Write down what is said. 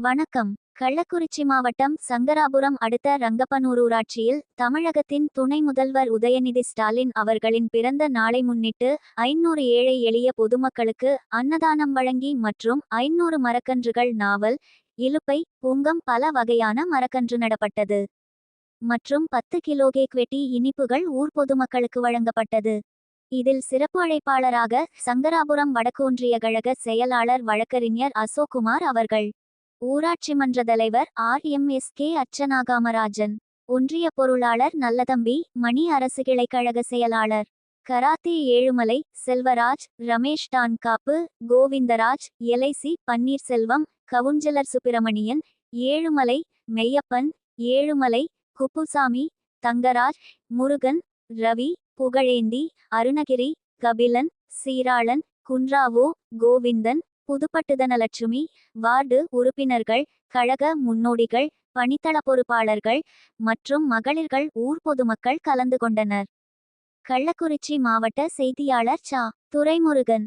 வணக்கம். கள்ளக்குறிச்சி மாவட்டம் சங்கராபுரம் அடுத்த ரங்கப்பனூர் ஊராட்சியில் தமிழகத்தின் துணை முதல்வர் உதயநிதி ஸ்டாலின் அவர்களின் பிறந்த நாளை முன்னிட்டு 500 ஏழை எளிய பொதுமக்களுக்கு அன்னதானம் வழங்கி மற்றும் 500 மரக்கன்றுகள் நாவல், இலுப்பை, பூங்கம் பல வகையான மரக்கன்று நடப்பட்டது. மற்றும் 10 கிலோ கேக் வெட்டி இனிப்புகள் ஊர் பொதுமக்களுக்கு வழங்கப்பட்டது. இதில் சிறப்பு அழைப்பாளராக சங்கராபுரம் வடக்கு ஒன்றிய கழக செயலாளர் வழக்கறிஞர் அசோக்குமார் அவர்கள், ஊராட்சி மன்ற தலைவர் RMSK அர்ச்சனாகாமராஜன், ஒன்றிய பொருளாளர் நல்லதம்பி மணி, அரசு கிளை கழக செயலாளர் கராத்தே ஏழுமலை செல்வராஜ், ரமேஷ் டான்காப்பு, கோவிந்தராஜ், LIC பன்னீர்செல்வம், கவுன்சிலர் சுப்பிரமணியன், ஏழுமலை மெய்யப்பன், ஏழுமலை குப்புசாமி, தங்கராஜ், முருகன், ரவி, புகழேந்தி, அருணகிரி, கபிலன், சீராளன், குன்றாவோ, கோவிந்தன், புதுப்பட்டுதனலட்சுமி, வார்டு உறுப்பினர்கள், கழக முன்னோடிகள், பணித்தள பொறுப்பாளர்கள் மற்றும் மகளிர்கள் ஊர் பொதுமக்கள் கலந்து கொண்டனர். கள்ளக்குறிச்சி மாவட்ட செய்தியாளர் துரைமுருகன்.